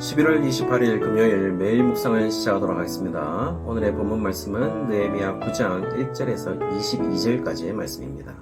11월 28일 금요일 매일 묵상을 시작하도록 하겠습니다. 오늘의 본문 말씀은 느헤미야 9장 1절에서 22절까지의 말씀입니다.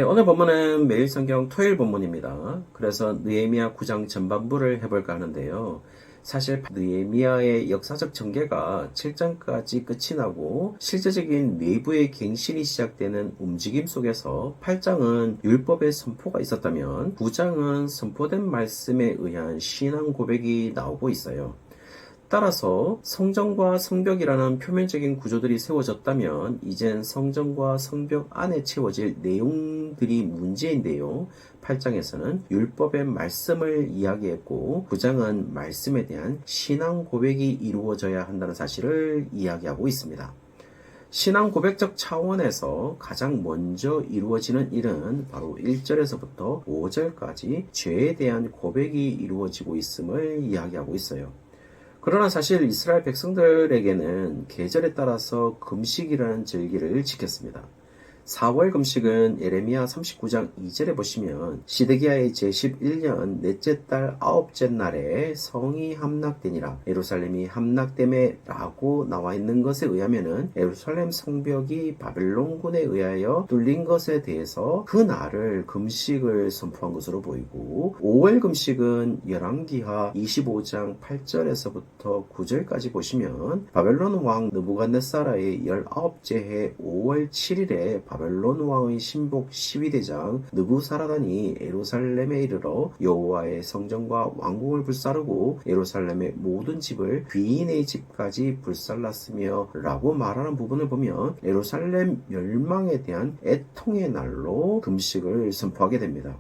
오늘 본문은 매일 성경 토요일 본문입니다. 그래서 느헤미야 9장 전반부를 해볼까 하는데요. 사실 느헤미야의 역사적 전개가 7장까지 끝이 나고 실제적인 내부의 갱신이 시작되는 움직임 속에서 8장은 율법의 선포가 있었다면 9장은 선포된 말씀에 의한 신앙 고백이 나오고 있어요. 따라서 성전과 성벽이라는 표면적인 구조들이 세워졌다면 이젠 성전과 성벽 안에 채워질 내용들이 문제인데요. 8장에서는 율법의 말씀을 이야기했고 9장은 말씀에 대한 신앙 고백이 이루어져야 한다는 사실을 이야기하고 있습니다. 신앙 고백적 차원에서 가장 먼저 이루어지는 일은 바로 1절에서부터 5절까지 죄에 대한 고백이 이루어지고 있음을 이야기하고 있어요. 그러나 사실 이스라엘 백성들에게는 계절에 따라서 금식이라는 절기를 지켰습니다. 4월 금식은 예레미야 39장 2절에 보시면 시드기야의 제11년 넷째 달 아홉째 날에 성이 함락되니라 예루살렘이 함락됨에 라고 나와 있는 것에 의하면은 예루살렘 성벽이 바벨론군에 의하여 뚫린 것에 대해서 그 날을 금식을 선포한 것으로 보이고 5월 금식은 열왕기하 25장 8절에서부터 9절까지 보시면 바벨론 왕 느부갓네살의 19째 해 5월 7일에 바벨론 왕의 신복 12대장 느부사라단이 예루살렘에 이르러 여호와의 성전과 왕궁을 불사르고 예루살렘의 모든 집을 귀인의 집까지 불살랐으며 라고 말하는 부분을 보면 예루살렘 멸망에 대한 애통의 날로 금식을 선포하게 됩니다.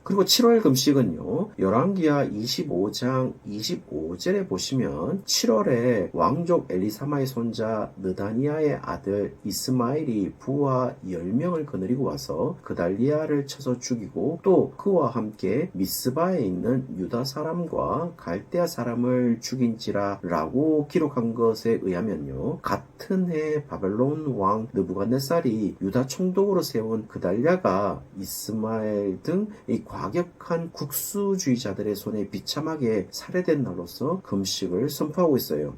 그리고 7월 금식은요, 열왕기하 25장 25절에 보시면 7월에 왕족 엘리사마의 손자 느다니아의 아들 이스마엘이 부하 10명을 거느리고 와서 그달리아를 쳐서 죽이고 또 그와 함께 미스바에 있는 유다 사람과 갈대아 사람을 죽인지라 라고 기록한 것에 의하면요, 같은 해 바벨론 왕 느부갓네살이 유다 총독으로 세운 그달리아가 이스마엘 등 이 과격한 국수주의자들의 손에 비참하게 살해된 날로서 금식을 선포하고 있어요.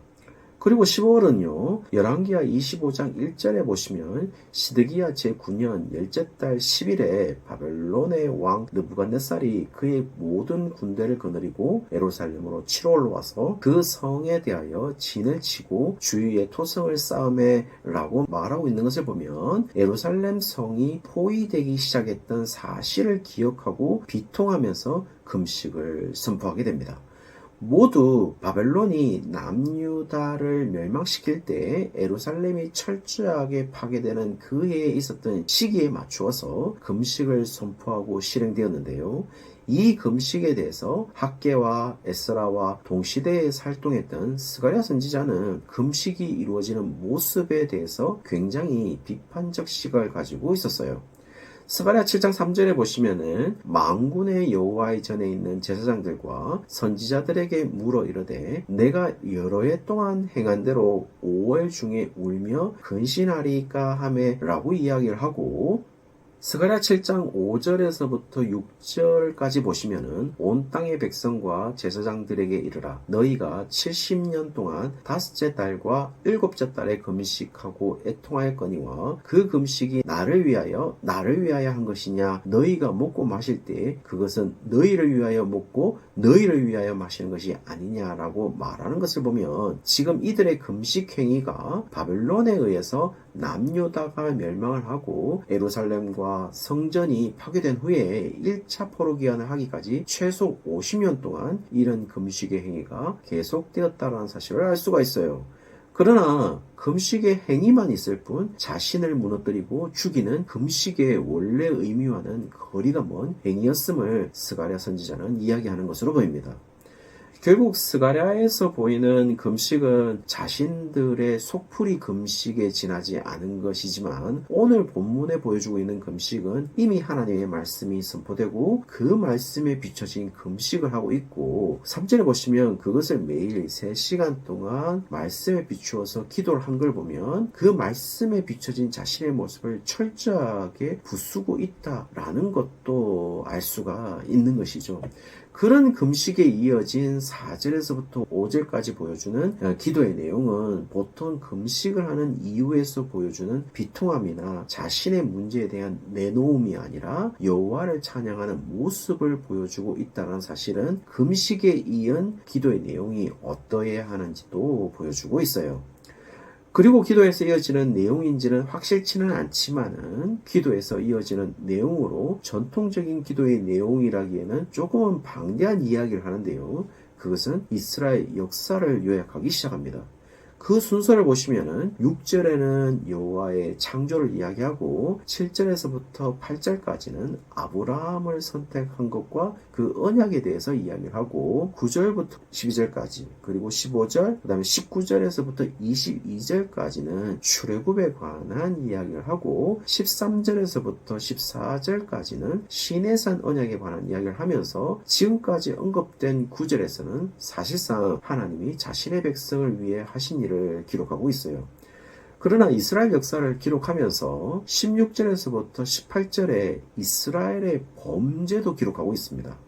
그리고 10월은요, 열왕기하 25장 1절에 보시면 시드기야 제9년 열째 달 10일에 바벨론의 왕 느부갓네살이 그의 모든 군대를 거느리고 예루살렘으로 치러 올라와서 그 성에 대하여 진을 치고 주위에 토성을 쌓음에 라고 말하고 있는 것을 보면 예루살렘 성이 포위되기 시작했던 사실을 기억하고 비통하면서 금식을 선포하게 됩니다. 모두 바벨론이 남유다를 멸망시킬 때 예루살렘이 철저하게 파괴되는 그 해에 있었던 시기에 맞추어서 금식을 선포하고 실행되었는데요. 이 금식에 대해서 학개와 에스라와 동시대에 활동했던 스가랴 선지자는 금식이 이루어지는 모습에 대해서 굉장히 비판적 시각을 가지고 있었어요. 스가랴 7장 3절에 보시면은 만군의 여호와의 전에 있는 제사장들과 선지자들에게 물어 이르되 내가 여러 해 동안 행한 대로 5월 중에 울며 근신하리까 하매 라고 이야기를 하고 스가랴 7장 5절에서부터 6절까지 보시면은 온 땅의 백성과 제사장들에게 이르라 너희가 70년 동안 다섯째 달과 일곱째 달에 금식하고 애통하였거니와 그 금식이 나를 위하여 한 것이냐 너희가 먹고 마실 때 그것은 너희를 위하여 먹고 너희를 위하여 마시는 것이 아니냐라고 말하는 것을 보면 지금 이들의 금식 행위가 바벨론에 의해서 남유다가 멸망을 하고 예루살렘과 성전이 파괴된 후에 1차 포로기한을 하기까지 최소 50년 동안 이런 금식의 행위가 계속되었다는 사실을 알 수가 있어요. 그러나 금식의 행위만 있을 뿐 자신을 무너뜨리고 죽이는 금식의 원래 의미와는 거리가 먼 행위였음을 스가랴 선지자는 이야기하는 것으로 보입니다. 결국 스가랴에서 보이는 금식은 자신들의 속풀이 금식에 지나지 않은 것이지만 오늘 본문에 보여주고 있는 금식은 이미 하나님의 말씀이 선포되고 그 말씀에 비춰진 금식을 하고 있고 3절에 보시면 그것을 매일 3시간 동안 말씀에 비추어서 기도를 한 걸 보면 그 말씀에 비춰진 자신의 모습을 철저하게 부수고 있다라는 것도 알 수가 있는 것이죠. 그런 금식에 이어진 4절에서부터 5절까지 보여주는 기도의 내용은 보통 금식을 하는 이유에서 보여주는 비통함이나 자신의 문제에 대한 내놓음이 아니라 여호와를 찬양하는 모습을 보여주고 있다는 사실은 금식에 이은 기도의 내용이 어떠해야 하는지도 보여주고 있어요. 그리고 기도에서 이어지는 내용인지는 확실치는 않지만은 기도에서 이어지는 내용으로 전통적인 기도의 내용이라기에는 조금은 방대한 이야기를 하는데요. 그것은 이스라엘 역사를 요약하기 시작합니다. 그 순서를 보시면은 6절에는 여호와의 창조를 이야기하고 7절에서부터 8절까지는 아브라함을 선택한 것과 그 언약에 대해서 이야기를 하고 9절부터 12절까지 그리고 15절 그 다음에 19절에서부터 22절까지는 출애굽에 관한 이야기를 하고 13절에서부터 14절까지는 시내산 언약에 관한 이야기를 하면서 지금까지 언급된 9절에서는 사실상 하나님이 자신의 백성을 위해 하신 일을 기록하고 있어요. 그러나 이스라엘 역사를 기록하면서 16절에서부터 18절에 이스라엘의 범죄도 기록하고 있습니다.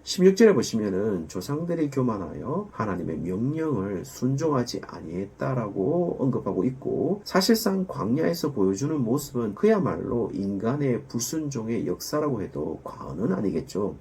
16절에 보시면은 조상들이 교만하여 하나님의 명령을 순종하지 아니했다라고 언급하고 있고 사실상 광야에서 보여주는 모습은 그야말로 인간의 불순종의 역사라고 해도 과언은 아니겠죠.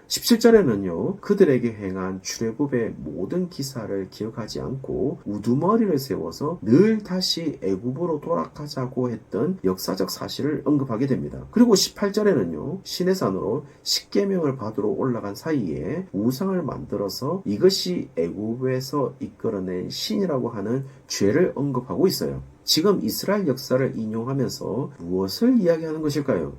17절에는요, 그들에게 행한 출애굽의 모든 기사를 기억하지 않고 우두머리를 세워서 늘 다시 애굽으로 돌아가자고 했던 역사적 사실을 언급하게 됩니다. 그리고 18절에는요, 시내산으로 십계명을 받으러 올라간 사이에 우상을 만들어서 이것이 애굽에서 이끌어낸 신이라고 하는 죄를 언급하고 있어요. 지금 이스라엘 역사를 인용하면서 무엇을 이야기하는 것일까요?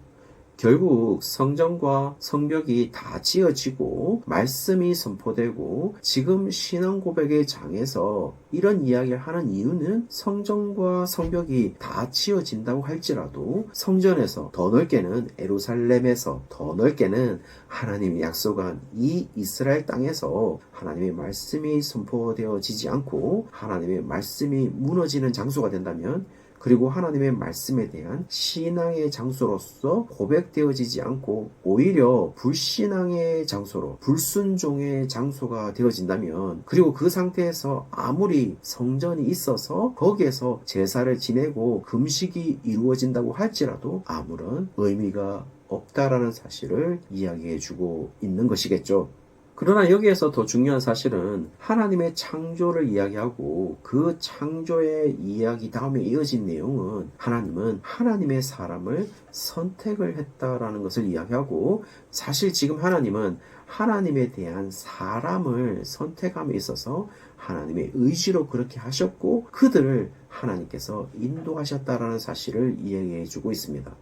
결국 성전과 성벽이 다 지어지고 말씀이 선포되고 지금 신앙 고백의 장에서 이런 이야기를 하는 이유는 성전과 성벽이 다 지어진다고 할지라도 성전에서 더 넓게는 예루살렘에서 더 넓게는 하나님이 약속한 이 이스라엘 땅에서 하나님의 말씀이 선포되어지지 않고 하나님의 말씀이 무너지는 장소가 된다면 그리고 하나님의 말씀에 대한 신앙의 장소로서 고백되어지지 않고 오히려 불신앙의 장소로 불순종의 장소가 되어진다면 그리고 그 상태에서 아무리 성전이 있어서 거기에서 제사를 지내고 금식이 이루어진다고 할지라도 아무런 의미가 없다라는 사실을 이야기해주고 있는 것이겠죠. 그러나 여기에서 더 중요한 사실은 하나님의 창조를 이야기하고 그 창조의 이야기 다음에 이어진 내용은 하나님은 하나님의 사람을 선택을 했다라는 것을 이야기하고 사실 지금 하나님은 하나님에 대한 사람을 선택함에 있어서 하나님의 의지로 그렇게 하셨고 그들을 하나님께서 인도하셨다라는 사실을 이야기해 주고 있습니다.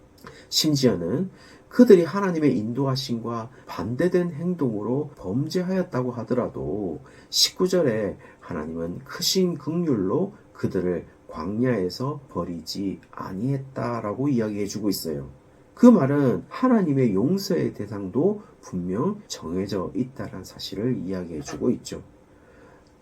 심지어는 그들이 하나님의 인도하심과 반대된 행동으로 범죄하였다고 하더라도 19절에 하나님은 크신 긍휼로 그들을 광야에서 버리지 아니했다라고 이야기해 주고 있어요. 그 말은 하나님의 용서의 대상도 분명 정해져 있다는 사실을 이야기해 주고 있죠.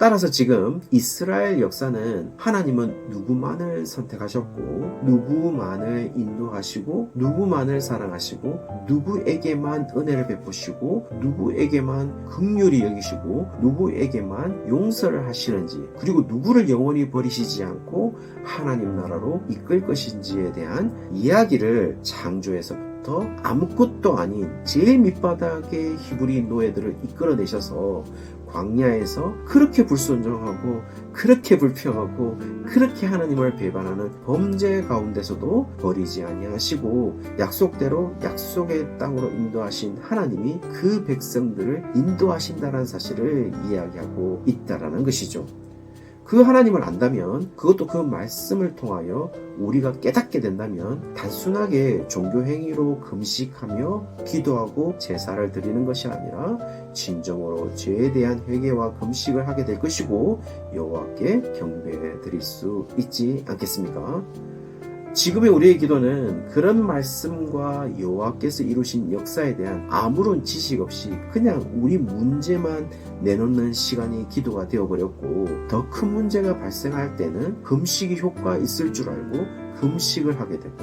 따라서 지금 이스라엘 역사는 하나님은 누구만을 선택하셨고 누구만을 인도하시고 누구만을 사랑하시고 누구에게만 은혜를 베푸시고 누구에게만 긍휼히 여기시고 누구에게만 용서를 하시는지 그리고 누구를 영원히 버리시지 않고 하나님 나라로 이끌 것인지에 대한 이야기를 창조에서부터 아무것도 아닌 제일 밑바닥의 히브리 노예들을 이끌어내셔서 광야에서 그렇게 불순종하고 그렇게 불평하고 그렇게 하나님을 배반하는 범죄 가운데서도 버리지 아니하시고 약속대로 약속의 땅으로 인도하신 하나님이 그 백성들을 인도하신다는 사실을 이야기하고 있다라는 것이죠. 그 하나님을 안다면 그것도 그 말씀을 통하여 우리가 깨닫게 된다면 단순하게 종교 행위로 금식하며 기도하고 제사를 드리는 것이 아니라 진정으로 죄에 대한 회개와 금식을 하게 될 것이고 여호와께 경배를 드릴 수 있지 않겠습니까? 지금의 우리의 기도는 그런 말씀과 여호와께서 이루신 역사에 대한 아무런 지식 없이 그냥 우리 문제만 내놓는 시간이 기도가 되어버렸고 더 큰 문제가 발생할 때는 금식이 효과 있을 줄 알고 금식을 하게 되고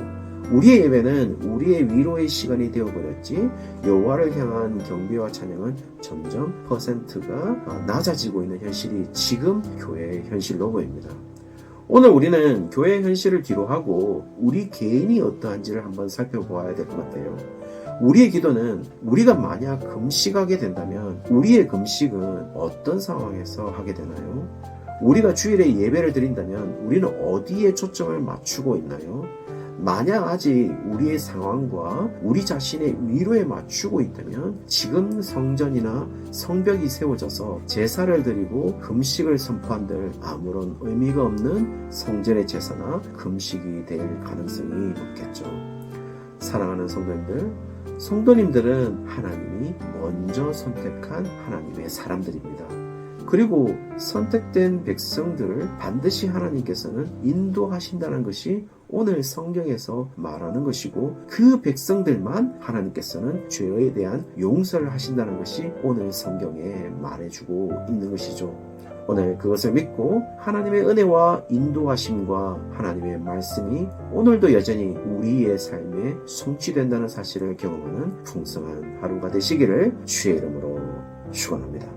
우리의 예배는 우리의 위로의 시간이 되어버렸지 여호와를 향한 경배와 찬양은 점점 퍼센트가 낮아지고 있는 현실이 지금 교회의 현실로 보입니다. 오늘 우리는 교회의 현실을 뒤로하고 우리 개인이 어떠한지를 한번 살펴보아야 될 것 같아요. 우리의 기도는 우리가 만약 금식하게 된다면 우리의 금식은 어떤 상황에서 하게 되나요? 우리가 주일에 예배를 드린다면 우리는 어디에 초점을 맞추고 있나요? 만약 아직 우리의 상황과 우리 자신의 위로에 맞추고 있다면 지금 성전이나 성벽이 세워져서 제사를 드리고 금식을 선포한들 아무런 의미가 없는 성전의 제사나 금식이 될 가능성이 높겠죠. 사랑하는 성도님들은 하나님이 먼저 선택한 하나님의 사람들입니다. 그리고 선택된 백성들을 반드시 하나님께서는 인도하신다는 것이 오늘 성경에서 말하는 것이고 그 백성들만 하나님께서는 죄에 대한 용서를 하신다는 것이 오늘 성경에 말해주고 있는 것이죠. 오늘 그것을 믿고 하나님의 은혜와 인도하심과 하나님의 말씀이 오늘도 여전히 우리의 삶에 성취된다는 사실을 경험하는 풍성한 하루가 되시기를 주의 이름으로 축원합니다.